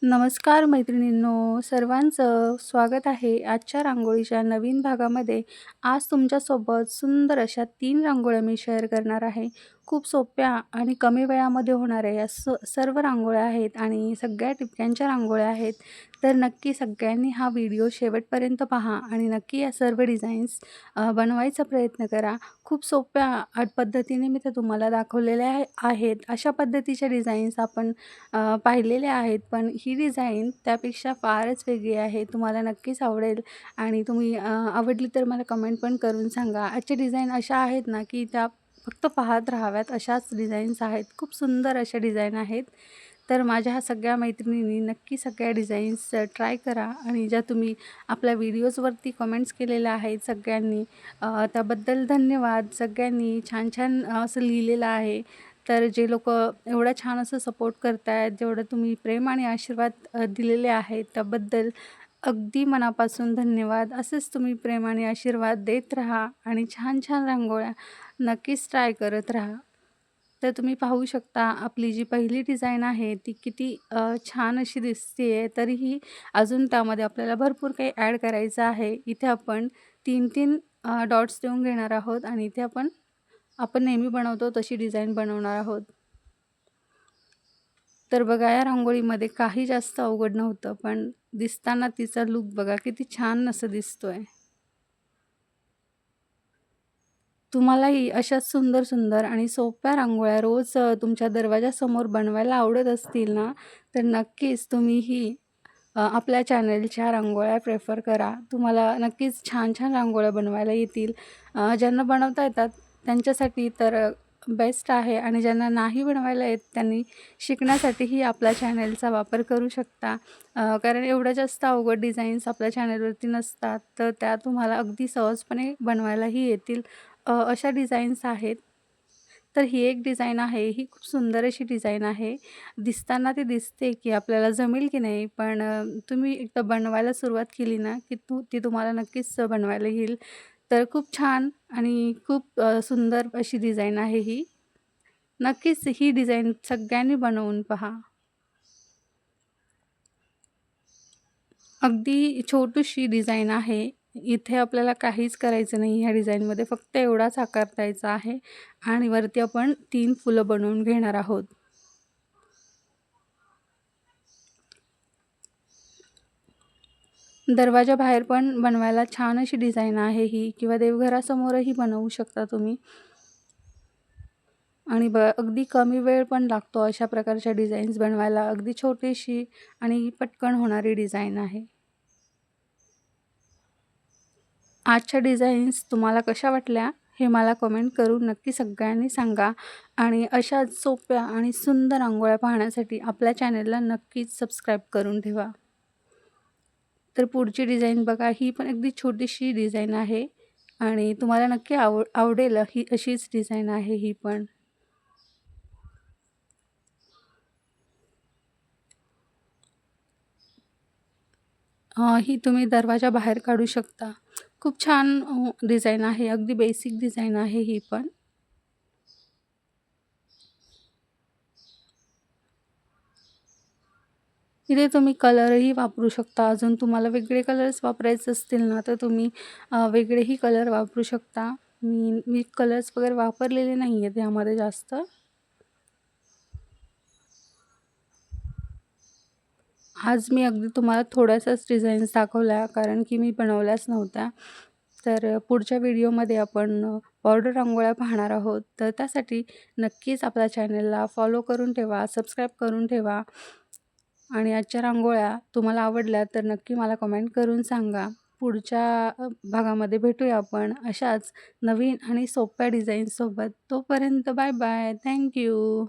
नमस्कार मैत्रिणींनो, सर्वांचं स्वागत आहे आजच्या रांगोळीच्या नवीन भागामध्ये. आज तुमच्यासोबत सुंदर अशा 3 रांगोळ्या मी शेअर करणार आहे. खूप सोप्या आणि कमी वेळामध्ये होणाऱ्या या सर्व रांगोळ्या आहेत आणि सगळ्या टिपक्यांच्या रांगोळ्या आहेत. तर नक्की सगळ्यांनी हा व्हिडिओ शेवटपर्यंत पहा आणि नक्की या सर्व डिझाईन्स बनवायचा प्रयत्न करा. खूप सोप्या पद्धतीने मी ते तुम्हाला दाखवलेल्या आहेत. अशा पद्धतीच्या डिझाईन्स आपण पाहिलेले आहेत, पण ही डिझाईन त्यापेक्षा फारच वेगळी आहे. तुम्हाला नक्कीच आवडेल आणि तुम्ही आवडली तर मला कमेंट पण करून सांगा. आजच्या डिझाईन अशा आहेत ना, की त्या फक्त पाहत राहाव्यात अशाच डिझाईन्स आहेत. खूप सुंदर अशा डिझाईन आहेत. तर माझ्या ह्या सगळ्या मैत्रिणींनी नक्की सगळ्या डिझाईन्स ट्राय करा आणि ज्या तुम्ही आपल्या व्हिडिओजवरती कमेंट्स केलेल्या आहेत सगळ्यांनी, त्याबद्दल धन्यवाद. सगळ्यांनी छान-छान असं लिहिलेलं आहे. तर जे लोकं एवढं छान असं सपोर्ट करतायत, जेवढं तुम्ही प्रेम आणि आशीर्वाद दिलेले आहेत, त्याबद्दल अगदी मनापासून धन्यवाद. असेच तुम्ही प्रेम आणि आशीर्वाद देत राहा आणि छान-छान रांगोळ्या नक्कीच ट्राय करत राहा. तर तुम्ही पाहू शकता आपली जी पहिली डिझाइन आहे ती किती छान अशी दिसतीये. तरीही अजून त्यामध्ये आपल्याला भरपूर काही ॲड करायचं आहे. इथे आपण 3-3 डॉट्स देऊन घेणार आहोत आणि इथे आपण आपण नेहमी बनवतो तशी डिझाइन बनवणार आहोत. तर बघा या रांगोळीमध्ये काही जास्त अवघड नव्हतं, पण दिसताना तिचा लूक बघा किती छान असं दिसतोय. तुम्हालाही अशाच सुंदर-सुंदर आणि सोप्या रांगोळ्या रोज तुमच्या दरवाजासमोर बनवायला आवडत असतील ना, तर नक्कीच तुम्हीही आपल्या चॅनलच्या रांगोळ्या प्रेफर करा. तुम्हाला नक्कीच छान-छान रांगोळ्या बनवायला येतील. ज्यांना बनवता येतात त्यांच्यासाठी तर बेस्ट आहे आणि ज्यांना नाही बनवायला येत त्यांनी शिकण्यासाठीही आपल्या चॅनलचा वापर करू शकता. कारण एवढ्या जास्त अवघड डिझाईन्स आपल्या चॅनलवरती नसतात, तर त्या तुम्हाला अगदी सहजपणे बनवायलाही येतील. अशा डिझाईन्स आहेत. तर ही एक डिझाइन आहे. ही खूप सुंदर अशी डिझाइन आहे. दिसताना ती दिसते, की आपल्याला जमेल की नाही, पण तुम्ही एकदा बनवायला सुरुवात केली ना, की ती तुम्हाला नक्कीच बनवायला येईल. तर खूप छान आणि खूप सुंदर अशी डिझाइन आहे ही. नक्कीच ही डिझाइन सगळ्यांनी बनवून पहा. अगदी छोटीशी डिझाइन आहे. इथे आपल्याला काहीच करायचं नाही ह्या डिझाइनमध्ये. फक्त एवढाच आकार द्यायचा आहे आणि वरती आपण 3 फुलं बनवून घेणार आहोत. दरवाजाबाहेर पण बनवायला छान अशी डिझाइन आहे ही किंवा देवघरासमोरही बनवू शकता तुम्ही. आणि अगदी कमी वेळ पण लागतो अशा प्रकारच्या डिझाईन्स बनवायला. अगदी छोटीशी आणि पटकन होणारी डिझाइन आहे. आजच्या डिझाईन्स तुम्हाला कशा वाटल्या हे मला कमेंट करून नक्की सगळ्यांनी सांगा आणि अशाच सोप्या आणि सुंदर रांगोळ्या पाहण्यासाठी आपल्या चॅनलला नक्कीच सबस्क्राईब करून ठेवा. तर पुढची डिझाईन बघा, ही पण अगदी छोटीशी डिझाईन आहे आणि तुम्हाला नक्की आवडेल ही अशीच डिझाईन आहे ही पण. ही तुम्ही दरवाजा बाहेर काढू शकता. खूप छान डिझाईन आहे. अगदी बेसिक डिझाईन आहे ही पण. इथे तुम्ही कलरही वापरू शकता. अजून तुम्हाला वेगळे कलर्स वापरायचे असतील ना, तर तुम्ही वेगळेही कलर वापरू शकता. मी मी कलर्स वगैरे वापरलेले नाही आहेत यामध्ये जास्त. आज मी अगदी तुम्हाला थोड्याशाच डिझाईन्स दाखवल्या, कारण की मी बनवल्याच नव्हत्या. तर पुढच्या व्हिडिओमध्ये आपण बॉर्डर रांगोळ्या पाहणार आहोत. तर त्यासाठी नक्कीच आपल्या चॅनलला फॉलो करून ठेवा, सबस्क्राईब करून ठेवा आणि आजच्या रांगोळ्या तुम्हाला आवडल्या तर नक्की मला कमेंट करून सांगा. पुढच्या भागामध्ये भेटूया आपण अशाच नवीन आणि सोप्या डिझाईन्ससोबत. तोपर्यंत बाय बाय. Thank you.